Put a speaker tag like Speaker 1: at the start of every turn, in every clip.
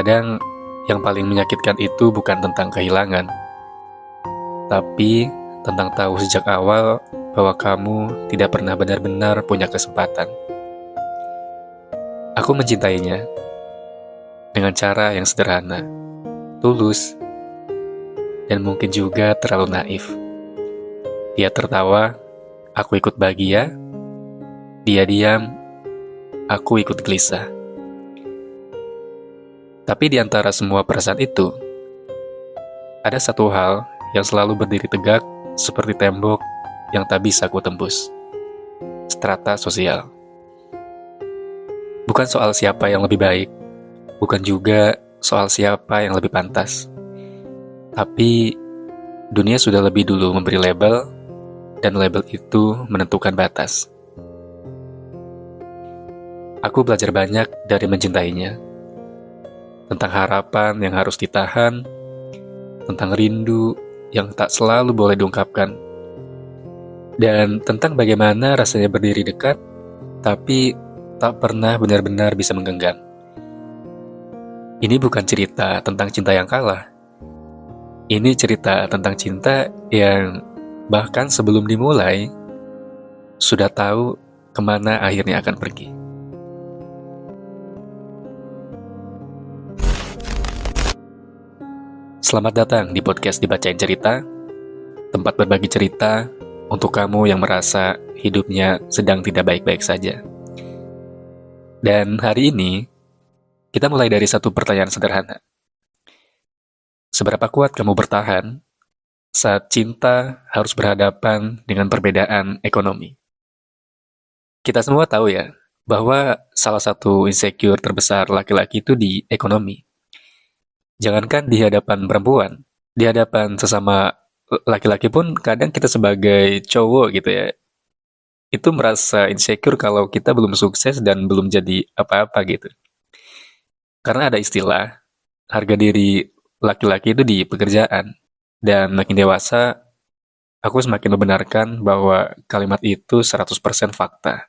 Speaker 1: Terkadang yang paling menyakitkan itu bukan tentang kehilangan, tapi tentang tahu sejak awal bahwa kamu tidak pernah benar-benar punya kesempatan. Aku mencintainya dengan cara yang sederhana, tulus, dan mungkin juga terlalu naif. Dia tertawa, aku ikut bahagia. Dia diam, aku ikut gelisah. Tapi di antara semua perasaan itu, ada satu hal yang selalu berdiri tegak seperti tembok yang tak bisa ku tembus. Strata sosial. Bukan soal siapa yang lebih baik, bukan juga soal siapa yang lebih pantas. Tapi dunia sudah lebih dulu memberi label, dan label itu menentukan batas. Aku belajar banyak dari mencintainya. Tentang harapan yang harus ditahan, tentang rindu yang tak selalu boleh diungkapkan, dan tentang bagaimana rasanya berdiri dekat, tapi tak pernah benar-benar bisa menggenggam. Ini bukan cerita tentang cinta yang kalah. Ini cerita tentang cinta yang bahkan sebelum dimulai, sudah tahu kemana akhirnya akan pergi. Selamat datang di podcast Dibacain Cerita, tempat berbagi cerita untuk kamu yang merasa hidupnya sedang tidak baik-baik saja. Dan hari ini, kita mulai dari satu pertanyaan sederhana. Seberapa kuat kamu bertahan saat cinta harus berhadapan dengan perbedaan ekonomi? Kita semua tahu ya, bahwa salah satu insecure terbesar laki-laki itu di ekonomi. Jangankan di hadapan perempuan, di hadapan sesama laki-laki pun kadang kita sebagai cowok gitu ya, itu merasa insecure kalau kita belum sukses dan belum jadi apa-apa gitu. Karena ada istilah, harga diri laki-laki itu di pekerjaan. Dan makin dewasa, aku semakin membenarkan bahwa kalimat itu 100% fakta.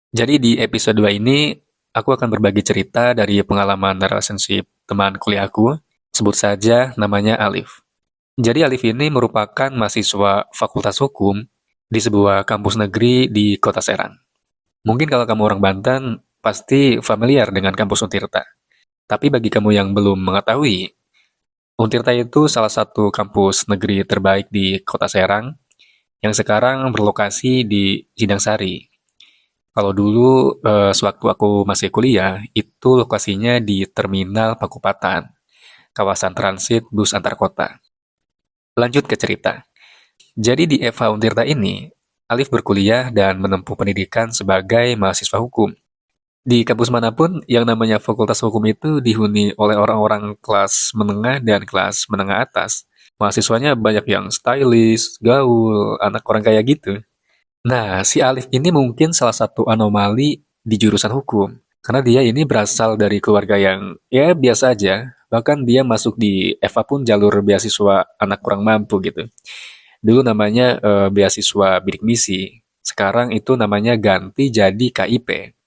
Speaker 1: Jadi di episode 2 ini, aku akan berbagi cerita dari pengalaman relationship teman kuliahku, sebut saja namanya Alif. Jadi Alif ini merupakan mahasiswa Fakultas Hukum di sebuah kampus negeri di Kota Serang. Mungkin kalau kamu orang Banten, pasti familiar dengan kampus Untirta. Tapi bagi kamu yang belum mengetahui, Untirta itu salah satu kampus negeri terbaik di Kota Serang yang sekarang berlokasi di Jidangsari. Kalau dulu, sewaktu aku masih kuliah, itu lokasinya di Terminal Pakupatan, kawasan transit bus antar kota. Lanjut ke cerita. Jadi di FH Untirta ini, Alif berkuliah dan menempuh pendidikan sebagai mahasiswa hukum. Di kampus manapun, yang namanya Fakultas Hukum itu dihuni oleh orang-orang kelas menengah dan kelas menengah atas. Mahasiswanya banyak yang stylish, gaul, anak orang kaya gitu. Nah, si Alif ini mungkin salah satu anomali di jurusan hukum. Karena dia ini berasal dari keluarga yang ya biasa aja. Bahkan dia masuk di FA pun jalur beasiswa anak kurang mampu gitu. Dulu namanya beasiswa bidik misi. Sekarang itu namanya ganti jadi KIP.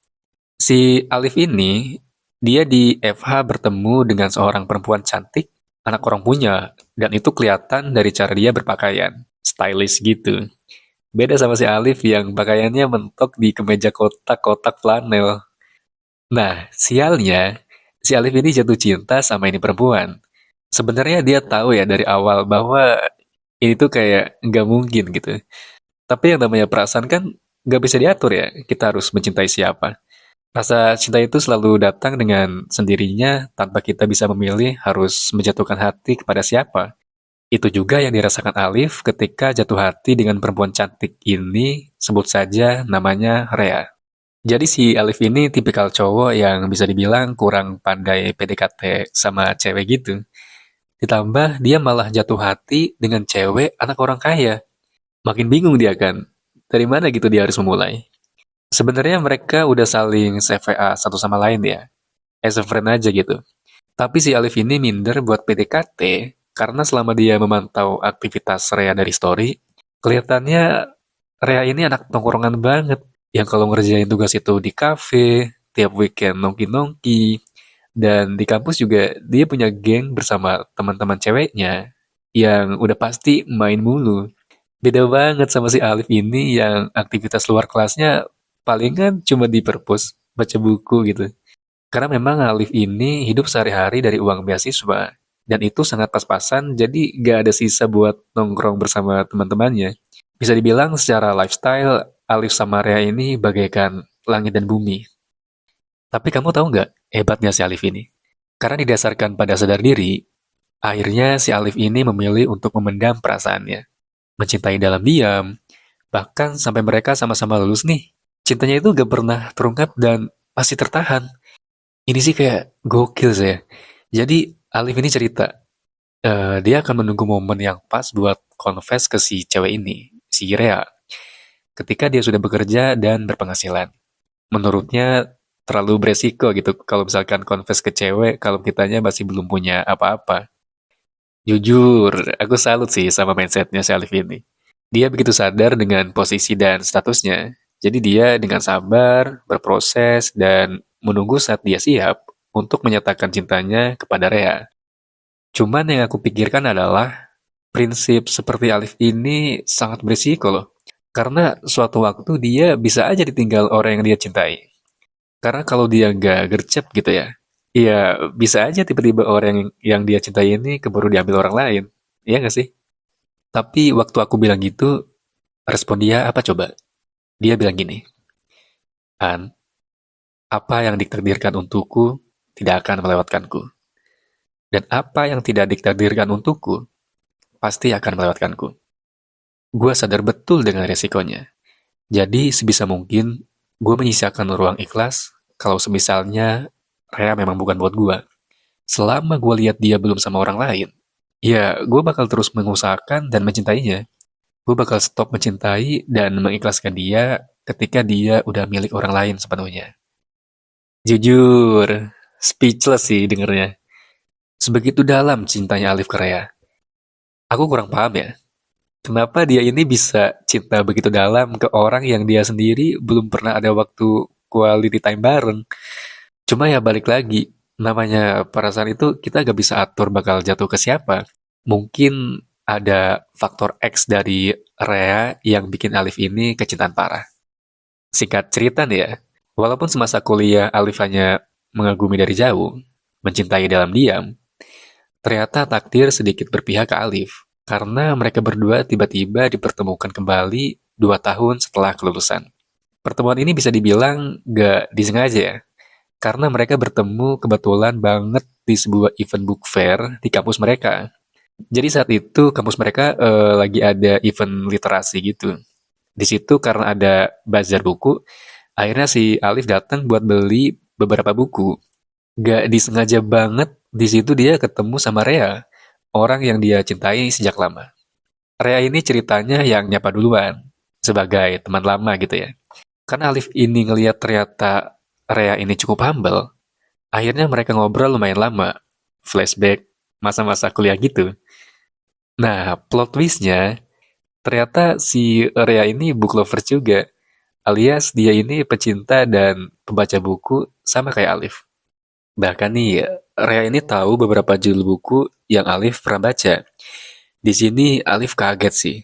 Speaker 1: Si Alif ini, dia di FH bertemu dengan seorang perempuan cantik, anak orang punya. Dan itu kelihatan dari cara dia berpakaian. Stylish gitu. Beda sama si Alif yang pakaiannya mentok di kemeja kotak-kotak flanel. Nah, sialnya, si Alif ini jatuh cinta sama ini perempuan. Sebenarnya dia tahu ya dari awal bahwa ini tuh kayak nggak mungkin gitu. Tapi yang namanya perasaan kan nggak bisa diatur ya, kita harus mencintai siapa. Rasa cinta itu selalu datang dengan sendirinya tanpa kita bisa memilih harus menjatuhkan hati kepada siapa. Itu juga yang dirasakan Alif ketika jatuh hati dengan perempuan cantik ini, sebut saja namanya Rea. Jadi si Alif ini tipikal cowok yang bisa dibilang kurang pandai PDKT sama cewek gitu. Ditambah dia malah jatuh hati dengan cewek anak orang kaya. Makin bingung dia kan, dari mana gitu dia harus memulai. Sebenarnya mereka udah saling CVA satu sama lain ya, as a friend aja gitu. Tapi si Alif ini minder buat PDKT karena selama dia memantau aktivitas Rea dari story, kelihatannya Rea ini anak tongkrongan banget. Yang kalau ngerjain tugas itu di kafe, tiap weekend nongki-nongki, Dan di kampus juga dia punya geng bersama teman-teman ceweknya yang udah pasti main mulu. Beda banget sama si Alif ini yang aktivitas luar kelasnya palingan cuma di perpus, baca buku gitu. Karena memang Alif ini hidup sehari-hari dari uang beasiswa, dan itu sangat pas-pasan, jadi gak ada sisa buat nongkrong bersama teman-temannya. Bisa dibilang secara lifestyle, Alif sama Rea ini bagaikan langit dan bumi. Tapi kamu tahu nggak hebatnya si Alif ini? Karena didasarkan pada sadar diri, akhirnya si Alif ini memilih untuk memendam perasaannya. Mencintai dalam diam, bahkan sampai mereka sama-sama lulus nih. Cintanya itu gak pernah terungkap dan masih tertahan. Ini sih kayak gokil saya. Jadi Alif ini cerita, dia akan menunggu momen yang pas buat confess ke si cewek ini, si Rea, ketika dia sudah bekerja dan berpenghasilan. Menurutnya terlalu beresiko gitu kalau misalkan confess ke cewek kalau kitanya masih belum punya apa-apa. Jujur, aku salut sih sama mindsetnya si Alif ini. Dia begitu sadar dengan posisi dan statusnya. Jadi dia dengan sabar, berproses, dan menunggu saat dia siap untuk menyatakan cintanya kepada Rea. Cuman yang aku pikirkan adalah prinsip seperti Alif ini sangat berisiko loh. Karena suatu waktu dia bisa aja ditinggal orang yang dia cintai. Karena kalau dia nggak gercep gitu ya, ya bisa aja tiba-tiba orang yang dia cintai ini keburu diambil orang lain. Iya nggak sih? Tapi waktu aku bilang gitu, respon dia apa coba? Dia bilang gini, "An, apa yang ditakdirkan untukku tidak akan melewatkanku. Dan apa yang tidak ditakdirkan untukku pasti akan melewatkanku." Gue sadar betul dengan resikonya. Jadi sebisa mungkin, gue menyisakan ruang ikhlas kalau semisalnya Rea memang bukan buat gue. Selama gue lihat dia belum sama orang lain, ya gue bakal terus mengusahakan dan mencintainya. Gue bakal stop mencintai dan mengikhlaskan dia ketika dia udah milik orang lain sepenuhnya. Jujur, speechless sih dengernya. Sebegitu dalam cintanya Alif ke Rea. Aku kurang paham ya, kenapa dia ini bisa cinta begitu dalam ke orang yang dia sendiri belum pernah ada waktu quality time bareng. Cuma ya balik lagi, namanya perasaan itu kita gak bisa atur bakal jatuh ke siapa. Mungkin ada faktor X dari Rea yang bikin Alif ini kecintaan parah. Singkat cerita nih ya, walaupun semasa kuliah Alif hanya mengagumi dari jauh, mencintai dalam diam, ternyata takdir sedikit berpihak ke Alif. Karena mereka berdua tiba-tiba dipertemukan kembali 2 tahun setelah kelulusan. Pertemuan ini bisa dibilang gak disengaja ya, karena mereka bertemu kebetulan banget di sebuah event book fair di kampus mereka. Jadi saat itu kampus mereka lagi ada event literasi gitu. Di situ karena ada bazar buku, akhirnya si Alif datang buat beli beberapa buku. Gak disengaja banget di situ dia ketemu sama Rea, orang yang dia cintai sejak lama. Rea ini ceritanya yang nyapa duluan, sebagai teman lama gitu ya. Karena Alif ini ngelihat ternyata Rea ini cukup humble, akhirnya mereka ngobrol lumayan lama. Flashback masa-masa kuliah gitu. Nah, plot twistnya, ternyata si Rea ini book lover juga, alias dia ini pecinta dan pembaca buku sama kayak Alif. Bahkan nih, Rea ini tahu beberapa judul buku yang Alif pernah baca. Di sini Alif kaget sih,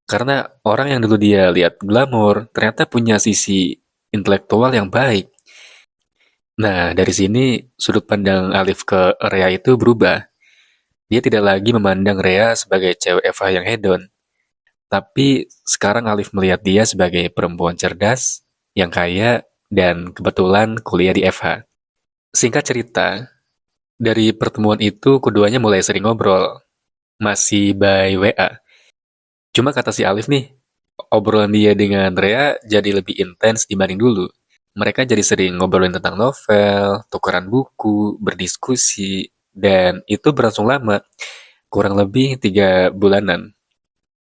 Speaker 1: karena orang yang dulu dia lihat glamor ternyata punya sisi intelektual yang baik. Nah, dari sini sudut pandang Alif ke Rea itu berubah. Dia tidak lagi memandang Rea sebagai cewek Eva yang hedon, tapi sekarang Alif melihat dia sebagai perempuan cerdas, yang kaya, dan kebetulan kuliah di FH. Singkat cerita, dari pertemuan itu keduanya mulai sering ngobrol, masih by WA. Cuma kata si Alif nih, obrolan dia dengan Rea jadi lebih intens dibanding dulu. Mereka jadi sering ngobrolin tentang novel, tukeran buku, berdiskusi, dan itu berlangsung lama, kurang lebih 3 bulanan.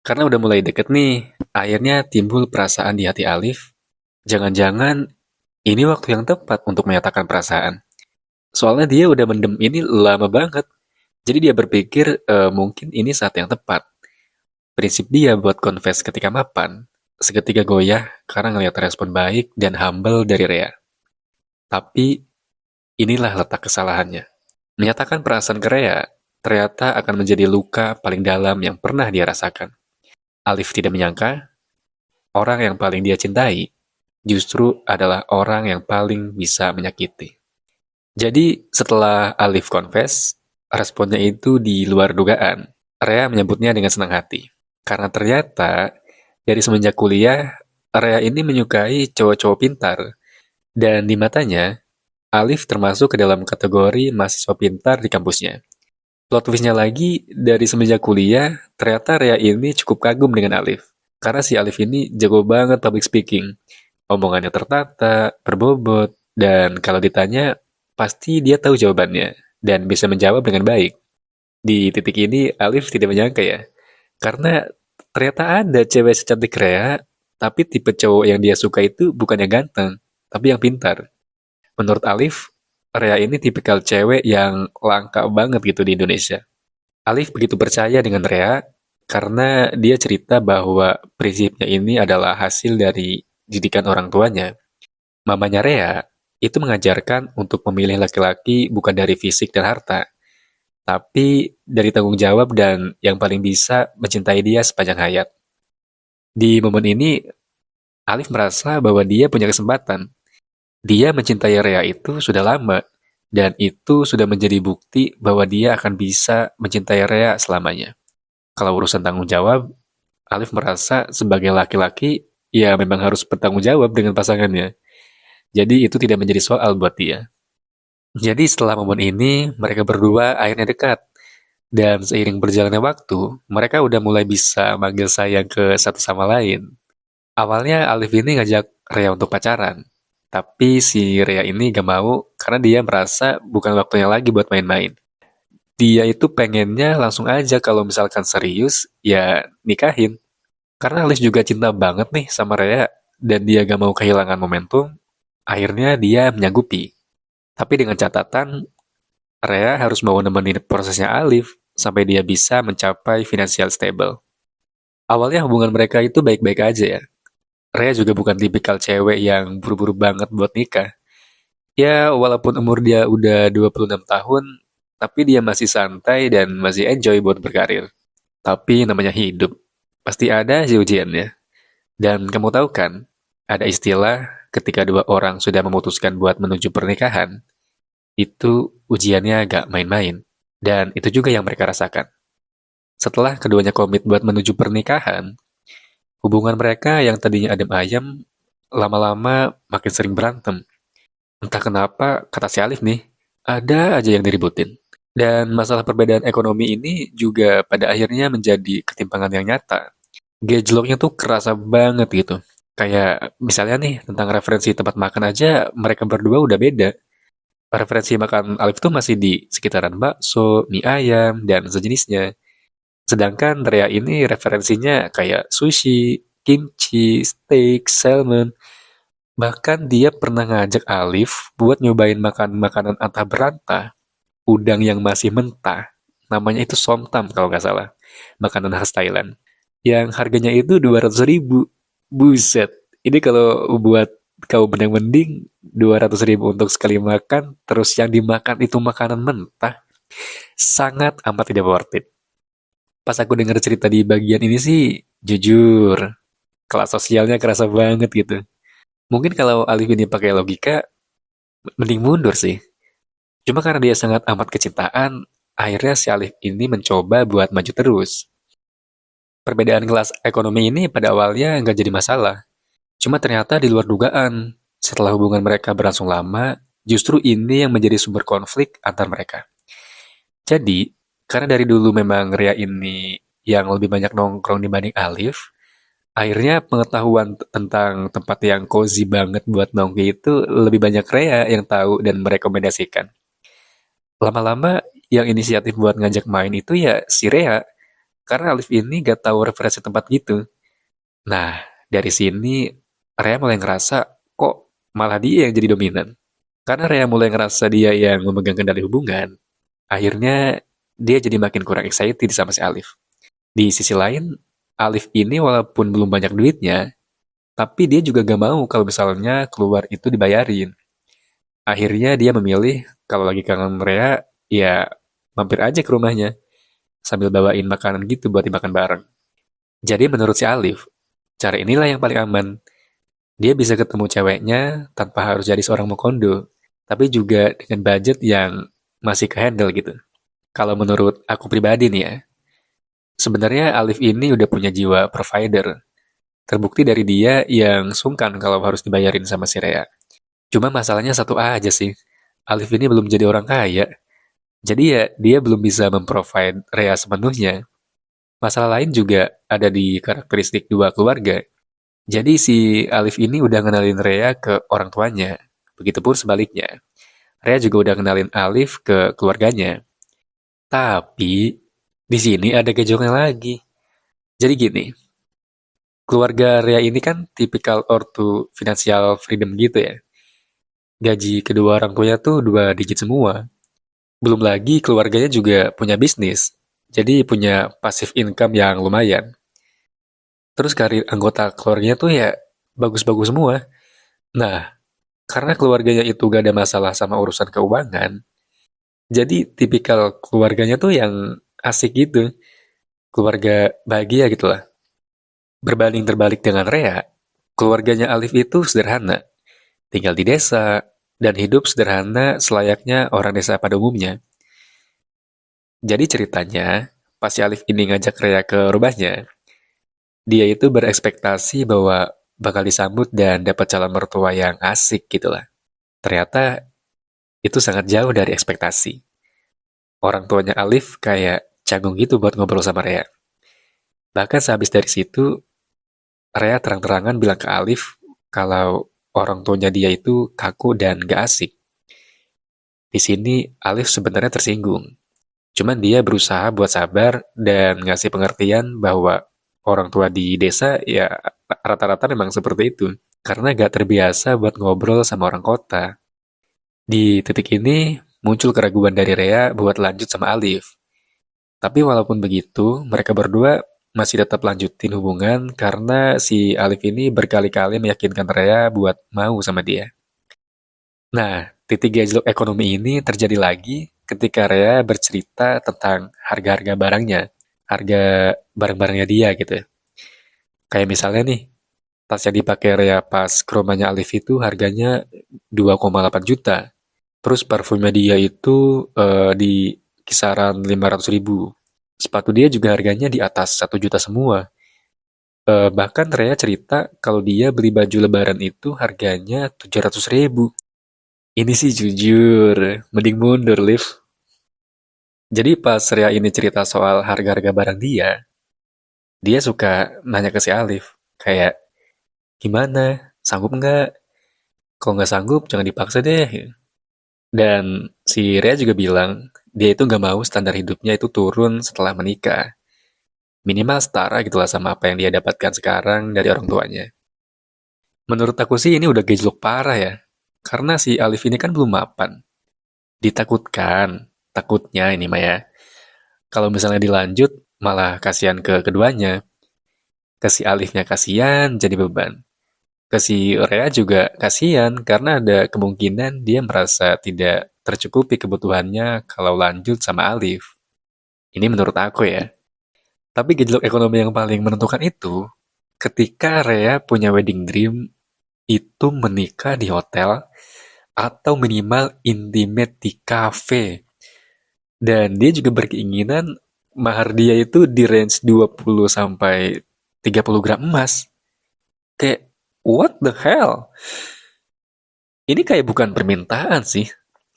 Speaker 1: Karena udah mulai deket nih, akhirnya timbul perasaan di hati Alif. Jangan-jangan ini waktu yang tepat untuk menyatakan perasaan. Soalnya dia udah mendem ini lama banget. Jadi dia berpikir mungkin ini saat yang tepat. Prinsip dia buat confess ketika mapan, seketika goyah karena ngeliat respon baik dan humble dari Rea. Tapi Inilah letak kesalahannya. Menyatakan perasaan ke Rea ternyata akan menjadi luka paling dalam yang pernah dia rasakan. Alif tidak menyangka, orang yang paling dia cintai justru adalah orang yang paling bisa menyakiti. Jadi, setelah Alif confess, responnya itu di luar dugaan. Rea menyambutnya dengan senang hati. Karena ternyata, dari semenjak kuliah, Rea ini menyukai cowok-cowok pintar. Dan di matanya, Alif termasuk ke dalam kategori mahasiswa pintar di kampusnya. Plot twist-nya lagi, dari semenjak kuliah, ternyata Rea ini cukup kagum dengan Alif. Karena si Alif ini jago banget public speaking. Omongannya tertata, berbobot, dan kalau ditanya, pasti dia tahu jawabannya, dan bisa menjawab dengan baik. Di titik ini, Alif tidak menyangka ya. Karena ternyata ada cewek secantik Rea, tapi tipe cowok yang dia suka itu bukan yang ganteng, tapi yang pintar. Menurut Alif, Rea ini tipikal cewek yang langka banget gitu di Indonesia. Alif begitu percaya dengan Rea karena dia cerita bahwa prinsipnya ini adalah hasil dari didikan orang tuanya. Mamanya Rea itu mengajarkan untuk memilih laki-laki bukan dari fisik dan harta, tapi dari tanggung jawab dan yang paling bisa mencintai dia sepanjang hayat. Di momen ini, Alif merasa bahwa dia punya kesempatan. Dia mencintai Rea itu sudah lama, dan itu sudah menjadi bukti bahwa dia akan bisa mencintai Rea selamanya. Kalau urusan tanggung jawab, Alif merasa sebagai laki-laki, ya memang harus bertanggung jawab dengan pasangannya. Jadi itu tidak menjadi soal buat dia. Jadi setelah momen ini, mereka berdua akhirnya dekat. Dan seiring berjalannya waktu, mereka udah mulai bisa manggil sayang ke satu sama lain. Awalnya Alif ini ngajak Rea untuk pacaran. Tapi si Rea ini gak mau karena dia merasa bukan waktunya lagi buat main-main. Dia itu pengennya langsung aja kalau misalkan serius, ya nikahin. Karena Alif juga cinta banget nih sama Rea, dan dia gak mau kehilangan momentum, akhirnya dia menyanggupi. Tapi dengan catatan, Rea harus mau nemenin prosesnya Alif sampai dia bisa mencapai financial stable. Awalnya hubungan mereka itu baik-baik aja ya. Rea juga bukan tipikal cewek yang buru-buru banget buat nikah. Ya, walaupun umur dia udah 26 tahun, tapi dia masih santai dan masih enjoy buat berkarir. Tapi namanya hidup, pasti ada aja ujiannya. Dan kamu tahu kan, ada istilah ketika dua orang sudah memutuskan buat menuju pernikahan, itu ujiannya agak main-main. Dan itu juga yang mereka rasakan. Setelah keduanya komit buat menuju pernikahan, hubungan mereka yang tadinya adem ayem, lama-lama makin sering berantem. Entah kenapa, kata si Alif nih, ada aja yang diributin. Dan masalah perbedaan ekonomi ini juga pada akhirnya menjadi ketimpangan yang nyata. Gejloknya tuh kerasa banget gitu. Kayak misalnya nih, tentang referensi tempat makan aja, mereka berdua udah beda. Referensi makan Alif tuh masih di sekitaran bakso, mie ayam, dan sejenisnya. Sedangkan Rea ini referensinya kayak sushi, kimchi, steak, salmon. Bahkan dia pernah ngajak Alif buat nyobain makan makanan antah berantah, udang yang masih mentah. Namanya itu somtam kalau nggak salah. Makanan khas Thailand. Yang harganya itu 200.000. Buset. Ini kalau buat kau benang mending 200.000 untuk sekali makan, terus yang dimakan itu makanan mentah. Sangat amat tidak worth it. Pas aku dengar cerita di bagian ini sih, jujur, kelas sosialnya kerasa banget gitu. Mungkin kalau Alif ini pakai logika, mending mundur sih. Cuma karena dia sangat amat kecintaan, akhirnya si Alif ini mencoba buat maju terus. Perbedaan kelas ekonomi ini pada awalnya nggak jadi masalah. Cuma ternyata di luar dugaan. Setelah hubungan mereka berlangsung lama, justru ini yang menjadi sumber konflik antar mereka. Jadi, karena dari dulu memang Ria ini yang lebih banyak nongkrong dibanding Alif, akhirnya pengetahuan tentang tempat yang cozy banget buat nongki itu lebih banyak Rea yang tahu dan merekomendasikan. Lama-lama yang inisiatif buat ngajak main itu ya si Rea, karena Alif ini gak tahu referensi tempat gitu. Nah, dari sini Rea mulai ngerasa kok malah dia yang jadi dominan. Karena Rea mulai ngerasa dia yang memegang kendali hubungan, akhirnya dia jadi makin kurang excited sama si Alif. Di sisi lain, Alif ini walaupun belum banyak duitnya, tapi dia juga gak mau kalau misalnya keluar itu dibayarin. Akhirnya dia memilih kalau lagi kangen Rea, ya mampir aja ke rumahnya sambil bawain makanan gitu buat dimakan bareng. Jadi menurut si Alif, cara inilah yang paling aman. Dia bisa ketemu ceweknya tanpa harus jadi seorang mokondo, tapi juga dengan budget yang masih ke-handle gitu. Kalau menurut aku pribadi nih ya, sebenarnya Alif ini udah punya jiwa provider. Terbukti dari dia yang sungkan kalau harus dibayarin sama si Rea. Cuma masalahnya satu aja sih, Alif ini belum jadi orang kaya. Jadi ya dia belum bisa memprovide Rea sepenuhnya. Masalah lain juga ada di karakteristik dua keluarga. Jadi si Alif ini udah ngenalin Rea ke orang tuanya. Begitupun sebaliknya. Rea juga udah kenalin Alif ke keluarganya. Tapi di sini ada gejolaknya lagi. Jadi gini, keluarga Rea ini kan tipikal ortu financial freedom gitu ya. Gaji kedua orang tuanya tuh dua digit semua. Belum lagi keluarganya juga punya bisnis. Jadi punya passive income yang lumayan. Terus karir anggota keluarganya tuh ya bagus-bagus semua. Nah, karena keluarganya itu gak ada masalah sama urusan keuangan, jadi tipikal keluarganya tuh yang asik gitu. Keluarga bahagia gitu lah. Berbanding terbalik dengan Rea, keluarganya Alif itu sederhana. Tinggal di desa, dan hidup sederhana selayaknya orang desa pada umumnya. Jadi ceritanya, pas si Alif ini ngajak Rea ke rumahnya, dia itu berekspektasi bahwa bakal disambut dan dapat calon mertua yang asik gitu lah. Ternyata itu sangat jauh dari ekspektasi. Orang tuanya Alif kayak canggung gitu buat ngobrol sama Rea. Bahkan sehabis dari situ, Rea terang-terangan bilang ke Alif kalau orang tuanya dia itu kaku dan gak asik. Di sini Alif sebenarnya tersinggung. Cuman dia berusaha buat sabar dan ngasih pengertian bahwa orang tua di desa ya rata-rata memang seperti itu. Karena gak terbiasa buat ngobrol sama orang kota. Di titik ini muncul keraguan dari Rea buat lanjut sama Alif. Tapi walaupun begitu, mereka berdua masih tetap lanjutin hubungan karena si Alif ini berkali-kali meyakinkan Rea buat mau sama dia. Nah, titik gejolak ekonomi ini terjadi lagi ketika Rea bercerita tentang harga-harga barangnya, harga barang-barangnya dia gitu. Kayak misalnya nih, tas yang dipakai Rea pas ke rumahnya Alif itu harganya 2,8 juta. Terus parfumnya dia itu di kisaran 500 ribu. Sepatu dia juga harganya di atas 1 juta semua. Bahkan Rea cerita kalau dia beli baju lebaran itu harganya 700 ribu. Ini sih jujur, mending mundur, Liv. Jadi pas Rea ini cerita soal harga-harga barang dia suka nanya ke si Alif. Kayak, gimana? Sanggup nggak? Kalau nggak sanggup, jangan dipaksa deh. Dan si Rea juga bilang, dia itu nggak mau standar hidupnya itu turun setelah menikah. Minimal setara gitulah sama apa yang dia dapatkan sekarang dari orang tuanya. Menurut aku sih ini udah gejlok parah ya. Karena si Alif ini kan belum mapan. Ditakutkan, takutnya ini mah ya. Kalau misalnya dilanjut, malah kasihan ke keduanya. Ke si Alifnya kasihan, jadi beban. Ke si Rea juga kasihan, karena ada kemungkinan dia merasa tidak tercukupi kebutuhannya kalau lanjut sama Alif. Ini menurut aku ya. Tapi gejolak ekonomi yang paling menentukan itu, ketika Rea punya wedding dream, itu menikah di hotel atau minimal intimate di cafe. Dan dia juga berkeinginan mahar dia itu di range 20 sampai 30 gram emas. Kayak, what the hell? Ini kayak bukan permintaan sih,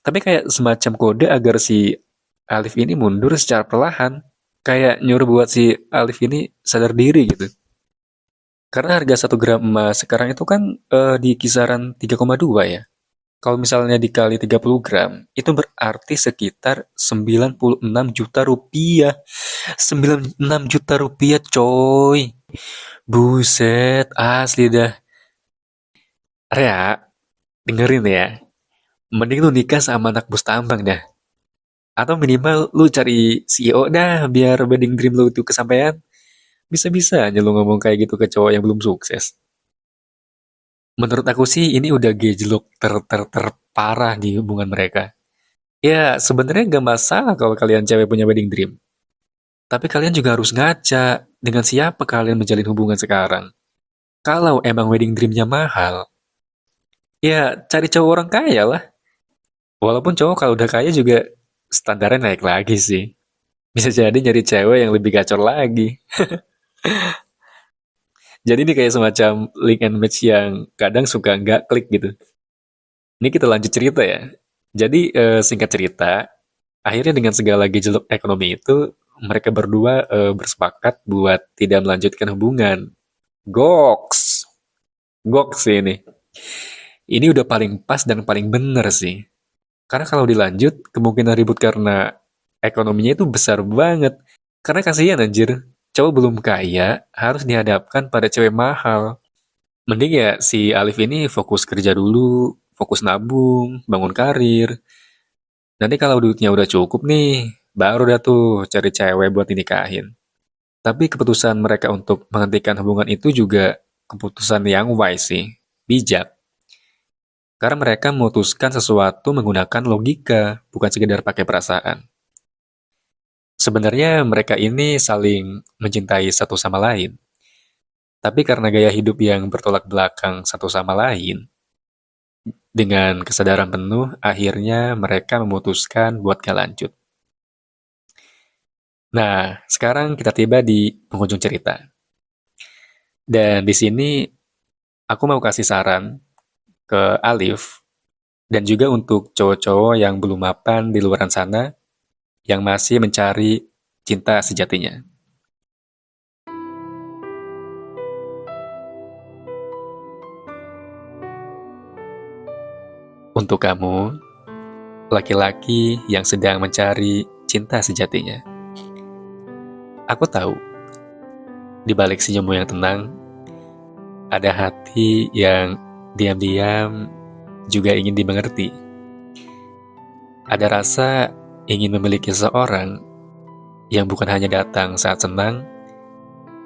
Speaker 1: tapi kayak semacam kode agar si Alif ini mundur secara perlahan. Kayak nyuruh buat si Alif ini sadar diri gitu. Karena harga 1 gram emas sekarang itu kan di kisaran 3,2 ya. Kalau misalnya dikali 30 gram, itu berarti sekitar 96 juta rupiah. 96 juta rupiah coy. Buset, asli dah. Rea, dengerin ya. Mending lu nikah sama anak bos tambang dah. Atau minimal lu cari CEO dah biar wedding dream lu itu kesampaian. Bisa-bisa aja lu ngomong kayak gitu ke cowok yang belum sukses. Menurut aku sih ini udah gejlok terparah di hubungan mereka. Ya, sebenarnya gak masalah kalau kalian cewek punya wedding dream. Tapi kalian juga harus ngaca dengan siapa kalian menjalin hubungan sekarang. Kalau emang wedding dreamnya mahal, ya cari cowok orang kaya lah. Walaupun cowok kalau udah kaya juga standarnya naik lagi sih. Bisa jadi nyari cewek yang lebih gacor lagi. Jadi ini kayak semacam link and match yang kadang suka nggak klik gitu. Ini kita lanjut cerita ya. Jadi singkat cerita, akhirnya dengan segala gejolak ekonomi itu, mereka berdua bersepakat buat tidak melanjutkan hubungan. Goks! Goks sih ini. Ini udah paling pas dan paling bener sih. Karena kalau dilanjut, kemungkinan ribut karena ekonominya itu besar banget. Karena kasihan anjir, cowok belum kaya harus dihadapkan pada cewek mahal. Mending ya si Alif ini fokus kerja dulu, fokus nabung, bangun karir. Nanti kalau duitnya udah cukup nih, baru dah tuh cari cewek buat dinikahin. Tapi keputusan mereka untuk menghentikan hubungan itu juga keputusan yang wise sih, bijak. Karena mereka memutuskan sesuatu menggunakan logika, bukan sekedar pakai perasaan. Sebenarnya mereka ini saling mencintai satu sama lain. Tapi karena gaya hidup yang bertolak belakang satu sama lain, dengan kesadaran penuh, akhirnya mereka memutuskan buat gak lanjut. Nah, sekarang kita tiba di penghujung cerita. Dan di sini aku mau kasih saran ke Alif dan juga untuk cowok-cowok yang belum mapan di luaran sana yang masih mencari cinta sejatinya. Untuk kamu, laki-laki yang sedang mencari cinta sejatinya. Aku tahu, di balik senyummu yang tenang, ada hati yang diam-diam juga ingin dimengerti. Ada rasa ingin memiliki seseorang yang bukan hanya datang saat senang,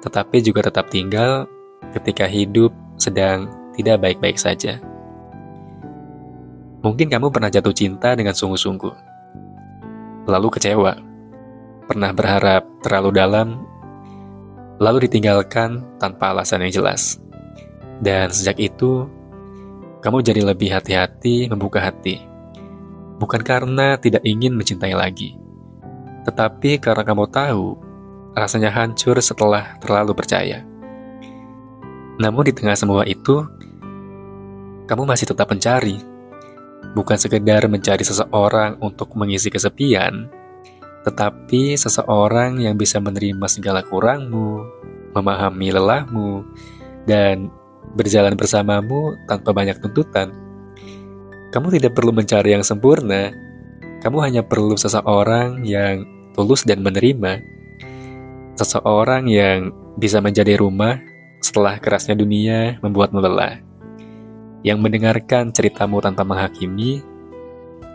Speaker 1: tetapi juga tetap tinggal ketika hidup sedang tidak baik-baik saja. Mungkin kamu pernah jatuh cinta dengan sungguh-sungguh, lalu kecewa, pernah berharap terlalu dalam, lalu ditinggalkan tanpa alasan yang jelas. Dan sejak itu, kamu jadi lebih hati-hati membuka hati. Bukan karena tidak ingin mencintai lagi, tetapi karena kamu tahu rasanya hancur setelah terlalu percaya. Namun di tengah semua itu, kamu masih tetap mencari. Bukan sekedar mencari seseorang untuk mengisi kesepian, tetapi seseorang yang bisa menerima segala kurangmu, memahami lelahmu, dan berjalan bersamamu tanpa banyak tuntutan. Kamu tidak perlu mencari yang sempurna, kamu hanya perlu seseorang yang tulus dan menerima. Seseorang yang bisa menjadi rumah setelah kerasnya dunia membuatmu lelah. Yang mendengarkan ceritamu tanpa menghakimi,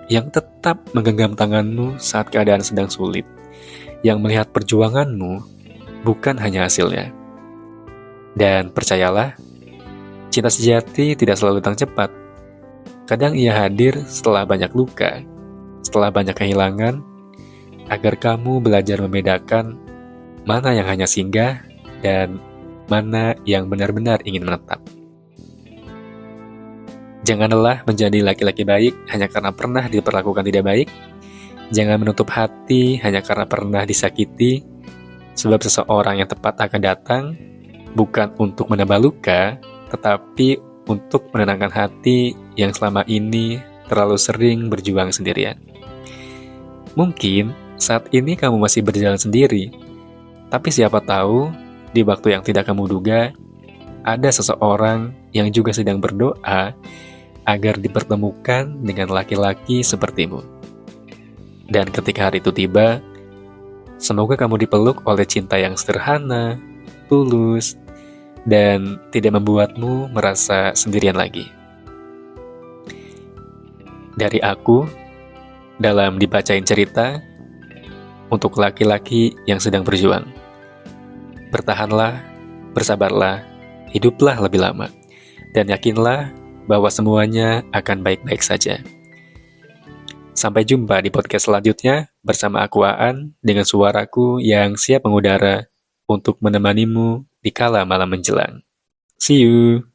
Speaker 1: yang tetap menggenggam tanganmu saat keadaan sedang sulit, yang melihat perjuanganmu bukan hanya hasilnya. Dan percayalah, cinta sejati tidak selalu datang cepat. Kadang ia hadir setelah banyak luka, setelah banyak kehilangan, agar kamu belajar membedakan mana yang hanya singgah dan mana yang benar-benar ingin menetap. Jangan lelah menjadi laki-laki baik hanya karena pernah diperlakukan tidak baik. Jangan menutup hati hanya karena pernah disakiti, sebab seseorang yang tepat akan datang bukan untuk menambah luka, tetapi untuk menenangkan hati yang selama ini terlalu sering berjuang sendirian. Mungkin saat ini kamu masih berjalan sendiri, tapi siapa tahu di waktu yang tidak kamu duga, ada seseorang yang juga sedang berdoa agar dipertemukan dengan laki-laki sepertimu. Dan ketika hari itu tiba, semoga kamu dipeluk oleh cinta yang sederhana, tulus, dan tidak membuatmu merasa sendirian lagi. Dari aku, dalam dibacain cerita, untuk laki-laki yang sedang berjuang. Bertahanlah, bersabarlah, hiduplah lebih lama. dan yakinlah bahwa semuanya akan baik-baik saja. Sampai jumpa di podcast selanjutnya bersama aku Aan dengan suaraku yang siap mengudara untuk menemanimu di kala malam menjelang. See you!